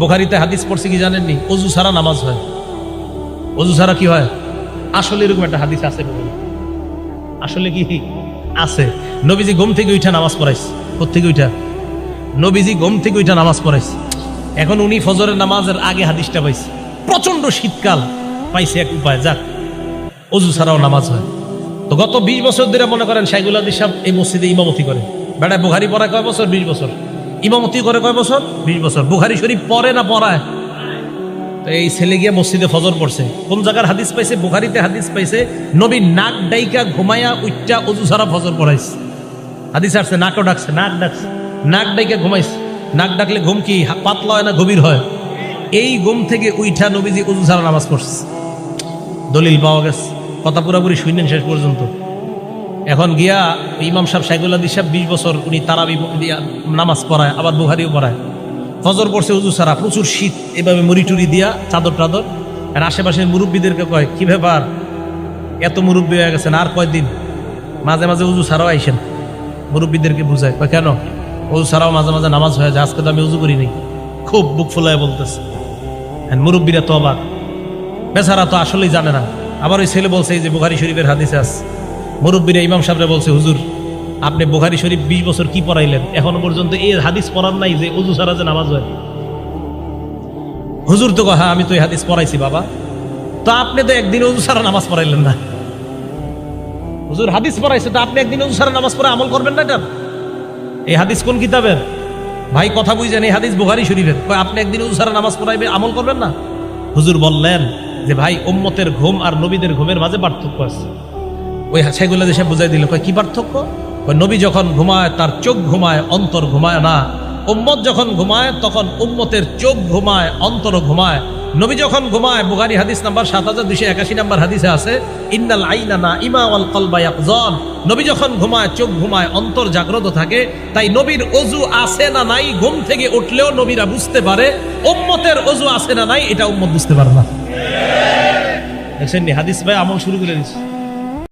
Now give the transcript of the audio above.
বুখারীতে হাদিস পড়ছে কি জানেননি? ওযু ছাড়া নামাজ হয়। ওযু ছাড়া কি হয়? আসলে এরকম একটা হাদিস আছে, আসলে কি আছে? নবীজি ঘুম থেকে উঠা নামাজ পড়াইছে। কোত্থেকে উঠা? নবীজি ঘুম থেকে উঠা নামাজ পড়াইছে। এখন উনি ফজরের নামাজের আগে হাদিসটা পাইছে। প্রচন্ড শীতকাল, পাইছে এক উপায়, যাক ওযু ছাড়াও নামাজ হয়। তো গত 20 বছর ধরে মনে করেন শাইখুল হাদিস সাহেব এই মসজিদে ইমামতি করে। বেটা বুখারী পড়ায় কয় বছর? 20 বছর। ইমামতি করে কয় বছর? 20 বছর। বুখারী শরীফ পড়ে না পড়ায়? তো এই ছেলে গিয়ে মসজিদে ফজর পড়ছে। কোন জায়গার হাদিস পাইছে? বুখারীতে হাদিস পাইছে নবী নাক ডাইকা ঘুমায়া উচ্চা ওযু ছাড়া ফজর পড়াইছে। হাদিস আসছে নাকও ডাকছে, নাক ডাকছে, নাক ডাইকা ঘুমাইছে। নাক ডাকলে ঘুম কি পাতলা হয় না গভীর হয়? এই ঘুম থেকে উইঠা নবীজি ওযু ছাড়া নামাজ পড়ছে। দলিল পাওয়া গেছে। কথা পুরাপুরি শুনেন শেষ পর্যন্ত। এখন গিয়া ইমাম সাহেব শাইখুল হাদিস সাহেব 20 বছর উনি তারাবি দিয়া নামাজ পড়ায়, আবার বুখারীও পড়ায়। ফজর পড়ছে ওযু ছাড়া, প্রচুর শীত, এভাবে মুড়ি টুরি দিয়া চাদর টাদর। আর আশেপাশের মুরব্বীদেরকে কয়, কি ব্যাপার এত মুরব্বী হয়ে গেছেন, আর কয়দিন মাঝে মাঝে ওযু ছাড়াও আইসেন। মুরব্বীদেরকে বুঝায়, কয় কেন? ওযু ছাড়াও মাঝে মাঝে নামাজ হয়ে যায়, আজকে তো আমি ওযু করি নাই। খুব বুক ফুলায় বলতেছে। মুরব্বীরা তো অবাক, বেচারা তো আসলেই জানে না। আবার ওই ছেলে বলছে, এই যে বুখারী শরীফের হাদিসে আছে। মুরব্বীরা ইমাম সাহেবরা বলছে, হুজুর আপনি বুখারী শরীফ 20 বছর কি পড়াইলেন, এখনো পর্যন্ত এই হাদিস পড়ার নাই যে ওযু ছাড়া যে নামাজ হয়। হুজুর তো হ্যাঁ আমি তো এই হাদিস পড়াইছি বাবা। তো আপনি তো একদিন ওযু ছাড়া নামাজ পড়াইলেন না। হুজুর হাদিস পড়াইছে, তো আপনি একদিন ওযু ছাড়া নামাজ পড়ে আমল করবেন না? এটা এই হাদিস কোন কিতাবের? ভাই কথা বুঝেন, এই হাদিস বুখারী শরীফের। কয় আপনি একদিন ওযু ছাড়া নামাজ পড়াইবে, আমল করবেন না? হুজুর বললেন যে ভাই উম্মতের ঘুম আর নবীদের ঘুমের মাঝে পার্থক্য আছে। ওই শাইখুল হাদিস সাহেব বুঝাই দিল, কয় কি পার্থক্য? নবী যখন ঘুমায় তার চোখ ঘুমায়, অন্তর ঘুমায় না। উম্মত যখন ঘুমায় তখন উম্মতের চোখ ঘুমায়, অন্তর ঘুমায়। নবী যখন ঘুমায়, বুখারী হাদিস নাম্বার 7281 নাম্বার হাদিসে আছে, ইন্নাল আইনা নাইমা ওয়াল কলবা ইয়াকযান। নবী যখন ঘুমায় চোখ ঘুমায়, অন্তর জাগ্রত থাকে। তাই নবীর ওযু আছে না নাই ঘুম থেকে উঠলেও নবীরা বুঝতে পারে। উম্মতের ওযু আছে না নাই এটা উম্মত বুঝতে পারে না। দেখছেন নি হাদিস ভাই আমল শুরু করে দিচ্ছে।